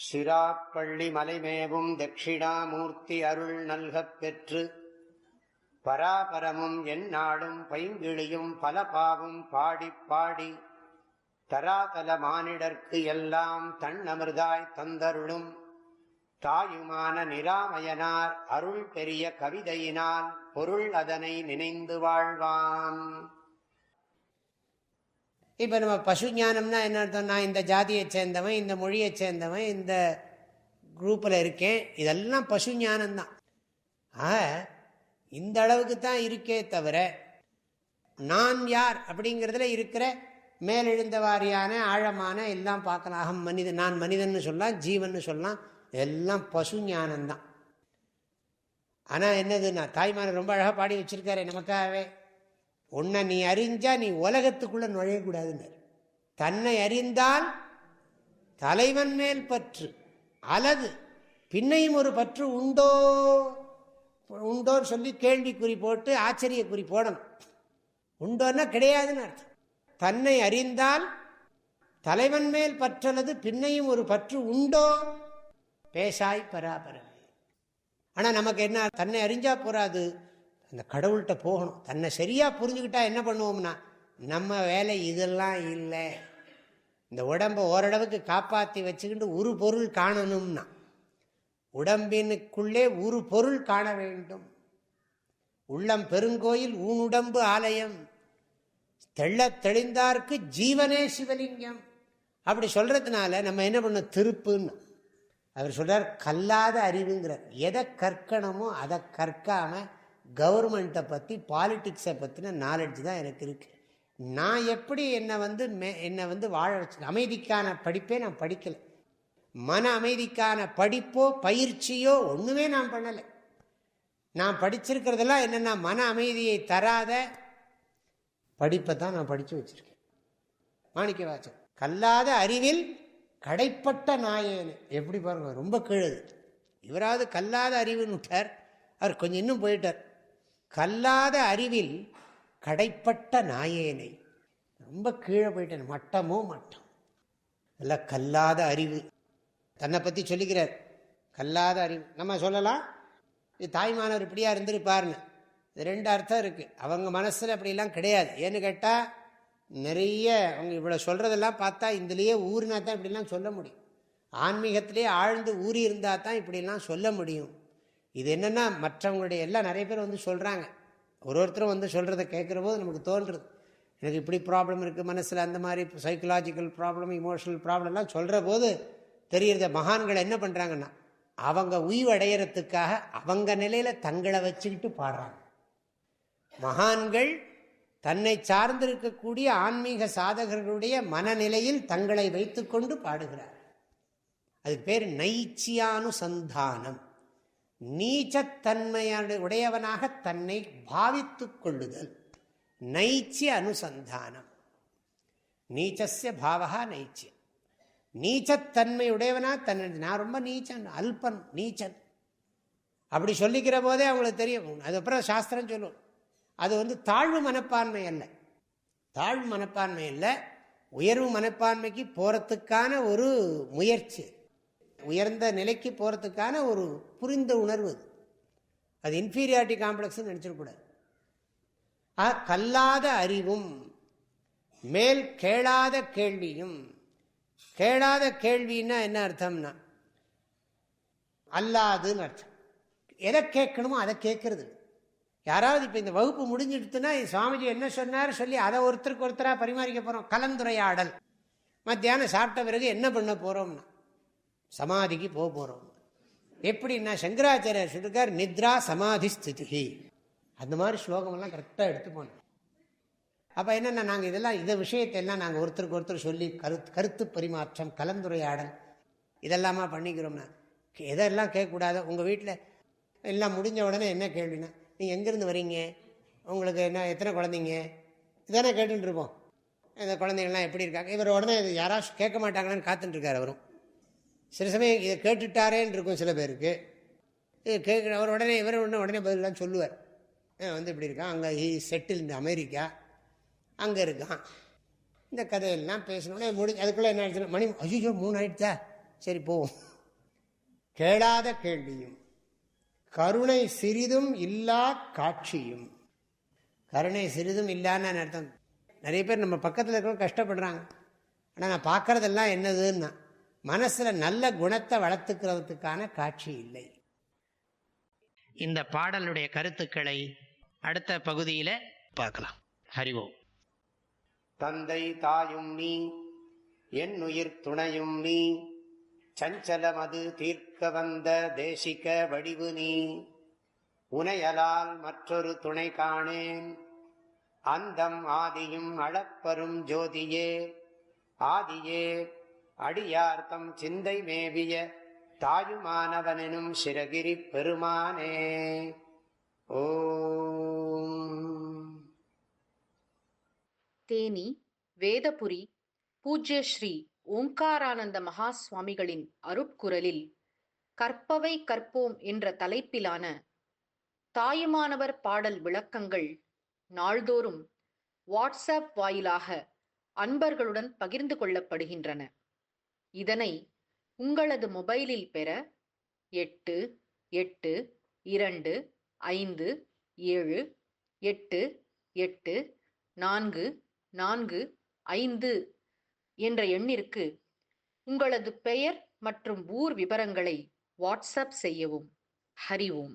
சிராப்பள்ளி மலைமேவும் தட்சிணாமூர்த்தி அருள் நல்கப் பெற்று பராபரமும் எந்நாடும் பைங்கிழியும் பல பாவும் பாடிப் பாடி தராதல மானிடர்க்கு எல்லாம் தன்னமிர்தாய் தந்தருளும் தாயுமான நிராமயனார் அருள் பெரிய கவிதையினால் பொருள் அதனை நினைந்து வாழ்வான். இப்போ நம்ம பசு ஞானம்னா என்ன அர்த்தம்? நான் இந்த ஜாதியை சேர்ந்தவன், இந்த மொழியை சேர்ந்தவன், இந்த குரூப்பில் இருக்கேன், இதெல்லாம் பசு ஞானம்தான். இந்த அளவுக்கு தான் இருக்கே தவிர நான் யார் அப்படிங்கிறதுல இருக்கிற மேலெழுந்த வாரியான ஆழமான எல்லாம் பார்க்கலாம். அகம் மனிதன், நான் மனிதன்னு சொல்லலாம், ஜீவன் சொல்லலாம், எல்லாம் பசு ஞானம்தான். ஆனால் என்னதுன்னா தாய்மார் ரொம்ப அழகாக பாடி வச்சிருக்காரு நமக்காகவே. உன்னை நீ அறிஞ்சா நீ உலகத்துக்குள்ள நுழையக்கூடாதுன்னு. தன்னை அறிந்தால் தலைவன் மேல் பற்று அலது பின்னையும் ஒரு பற்று உண்டோ உண்டோன்னு சொல்லி கேள்விக்குறி போட்டு ஆச்சரிய குறி போடணும். உண்டோன்னா கிடையாதுன்னு அர்த்தம். தன்னை அறிந்தால் தலைவன் மேல் பற்றலது பின்னையும் ஒரு பற்று உண்டோ பேசாய் பராபரமே. ஆனால் நமக்கு என்ன, தன்னை அறிஞ்சா போறாது, அந்த கடவுள்கிட்ட போகணும். தன்னை சரியா புரிஞ்சுக்கிட்டா என்ன பண்ணுவோம்னா, நம்ம வேலை இதெல்லாம் இல்லை, இந்த உடம்பை ஓரளவுக்கு காப்பாற்றி வச்சுக்கிட்டு ஒரு பொருள் காணணும்னா உடம்பினுக்குள்ளே ஒரு பொருள் காண வேண்டும். உள்ளம் பெருங்கோயில் ஊனுடம்பு ஆலயம் தெள்ள தெளிந்தார்க்கு ஜீவனே சிவலிங்கம். அப்படி சொல்றதுனால நம்ம என்ன பண்ண திருப்புன்னு அவர் சொல்றார். கல்லாத அறிவுங்கிறார். எதை கற்கணுமோ அதை கற்காம கவர்மெண்ட்டை பற்றி பாலிட்டிக்ஸை பற்றின நாலெட்ஜ் தான் எனக்கு இருக்கு. நான் எப்படி என்னை வந்து வாழ வச்சு அமைதிக்கான படிப்பே நான் படிக்கலை. மன அமைதிக்கான படிப்போ பயிற்சியோ ஒன்றுமே நான் பண்ணலை. நான் படிச்சிருக்கிறதெல்லாம் என்னென்னா மன அமைதியை தராத படிப்பை தான் நான் படித்து வச்சிருக்கேன். மாணிக்க வாசகர் கல்லாத அறிவில் கடைப்பட்ட நாயேன்னு எப்படி பாருங்க, ரொம்ப கீழது. இவராவது கல்லாத அறிவுன்னு விட்டார், அவர் கொஞ்சம் இன்னும் போயிட்டார். கல்லாத அறிவில் கடைப்பட்ட நாயேனை, ரொம்ப கீழே போயிட்டேன். மட்டமோ மட்டம். அல்ல கல்லாத அறிவு தன்னை பற்றி சொல்லிக்கிறார். கல்லாத அறிவு நம்ம சொல்லலாம், இது தாய்மானவர் இப்படியா இருந்திருப்பார்னு. இது ரெண்டு அர்த்தம் இருக்குது. அவங்க மனசில் அப்படிலாம் கிடையாது. ஏன்னு கேட்டால் நிறைய அவங்க இவ்வளோ சொல்கிறதெல்லாம் பார்த்தா இதுலேயே ஊறினா தான் இப்படிலாம் சொல்ல முடியும். ஆன்மீகத்திலே ஆழ்ந்து ஊறி இருந்தால் தான் இப்படிலாம் சொல்ல முடியும். இது என்னென்னா மற்றவங்களுடைய எல்லாம் நிறைய பேர் வந்து சொல்கிறாங்க. ஒருத்தரும் வந்து சொல்கிறத கேட்குற போது நமக்கு தோன்றுறது, எனக்கு இப்படி ப்ராப்ளம் இருக்குது மனசில், அந்த மாதிரி சைக்கலாஜிக்கல் ப்ராப்ளம், இமோஷனல் ப்ராப்ளம்லாம் சொல்கிற போது தெரியுறத. மகான்கள் என்ன பண்ணுறாங்கன்னா அவங்க உய்வடைகிறதுக்காக அவங்க நிலையில் தங்களை வச்சுக்கிட்டு பாடுறாங்க. மகான்கள் தன்னை சார்ந்திருக்கக்கூடிய ஆன்மீக சாதகர்களுடைய மனநிலையில் தங்களை வைத்துக்கொண்டு பாடுகிறார். அதுக்கு பேர் நைச்சியானுசந்தானம். நீச்சத்தன்மையான உடையவனாக தன்னை பாவித்துக் கொள்ளுதல் நைச்சிய அனுசந்தானம். நீச்சஸ்ய பாவகா நைச்சியம். நீச்சத்தன்மை உடையவனா தன்னை, நான் ரொம்ப நீச்சன், அல்பன், நீச்சன் அப்படி சொல்லிக்கிற போதே அவங்களுக்கு தெரியும். அதுக்கப்புறம் சாஸ்திரம் சொல்லும், அது வந்து தாழ்வு மனப்பான்மை அல்ல. தாழ்வு மனப்பான்மை இல்லை, உயர்வு மனப்பான்மைக்கு போகிறதுக்கான ஒரு முயற்சி, உயர்ந்த நிலைக்கு போகிறதுக்கான ஒரு புரிந்த உணர்வு. அது இன்ஃபீரியாரிட்டி காம்ப்ளெக்ஸ்ன்னு நினச்சிடக்கூடாது. கல்லாத அறிவும் மேல் கேளாத கேள்வியும். கேளாத கேள்வின்னா என்ன அர்த்தம்னா அல்லாதுன்னு அர்த்தம். எதை கேட்கணுமோ அதை கேட்கறது. யாராவது இப்போ இந்த வகுப்பு முடிஞ்சிடுத்துன்னா சுவாமிஜி என்ன சொன்னார் சொல்லி அதை ஒருத்தருக்கு ஒருத்தராக பரிமாறிக்க போகிறோம். கலந்துரையாடல். மத்தியானம் சாப்பிட்ட பிறகு என்ன பண்ண போகிறோம்னா சமாதிக்கு போக போகிறோம். எப்படின்னா சங்கராச்சாரியர் சொல்லிருக்கார், நித்ரா சமாதி ஸ்திதி. அந்த மாதிரி ஸ்லோகமெல்லாம் கரெக்டாக எடுத்து போனோம். அப்போ என்னென்னா நாங்கள் இதெல்லாம் இந்த விஷயத்தை எல்லாம் நாங்கள் ஒருத்தருக்கு ஒருத்தர் சொல்லி கருத்து பரிமாற்றம், கலந்துரையாடல் இதெல்லாமா பண்ணிக்கிறோம்னா எதெல்லாம் கேட்கக்கூடாது. உங்கள் வீட்டில் எல்லாம் முடிஞ்ச உடனே என்ன கேள்வினா, நீங்கள் எங்கேருந்து வரீங்க, உங்களுக்கு என்ன, எத்தனை குழந்தைங்க, இதானே கேட்டுட்டு இருப்போம். இந்த குழந்தைங்கள்லாம் எப்படி இருக்காங்க. இவர் உடனே இது யாராவது கேட்க மாட்டாங்களான்னு காத்துட்டுருக்கார். அவரும் சில சமயம் இதை கேட்டுட்டாரேன்னு இருக்கும் சில பேருக்கு. இது கேட்குற அவர் உடனே இவர் உடனே பதிலாம் சொல்லுவார். வந்து இப்படி இருக்கான், அங்கே செட்டில் இந்த அமெரிக்கா, அங்கே இருக்கான். இந்த கதையெல்லாம் பேசணுன்னே அதுக்குள்ளே என்ன ஆயிடுச்சுன்னா மணி ஐயோ 3 ஆயிடுச்சா, சரி போவோம் கேளாத கேள்வியும், கருணை சிறிதும் இல்லா காட்சியும். கருணை சிறிதும் இல்லான்னு அர்த்தம். நிறைய பேர் நம்ம பக்கத்தில் இருக்கிறவங்க கஷ்டப்படுறாங்க, ஆனால் நான் பார்க்கறதெல்லாம் என்னதுன்னா மனசில் நல்ல குணத்தை வளர்த்துக்கிறதுக்கான காட்சி இல்லை. இந்த பாடலுடைய கருத்துக்களை அடுத்த பகுதியில் பார்க்கலாம். ஹரிவோம். தந்தை தாயும் நீ, என் உயிர் துணையும் நீ, சஞ்சலமது தீர்க்க வந்த தேசிக வடிவு நீ, உனையலால் மற்றொரு துணை காணேன், அந்தம் ஆதியும் அளப்பரும் ஜோதியே, ஆதியே அடியார்த்தம் சிந்தை மேவிய தாயுமானவனும் சிரகிரி பெருமானே. ஓம். தேனி வேதபுரி பூஜ்ய ஸ்ரீ ஓங்காரானந்த மகா சுவாமிகளின் அருட்குரலில் கற்பவை கற்போம் என்ற தலைப்பிலான தாயுமானவர் பாடல் விளக்கங்கள் நாள்தோறும் வாட்ஸ்அப் வாயிலாக அன்பர்களுடன் பகிர்ந்து கொள்ளப்படுகின்றன. இதனை உங்களது மொபைலில் பெற 8825488445 என்ற எண்ணிற்கு உங்களது பெயர் மற்றும் ஊர் விவரங்களை வாட்ஸ்அப் செய்யவும். ஹரி ஓம்.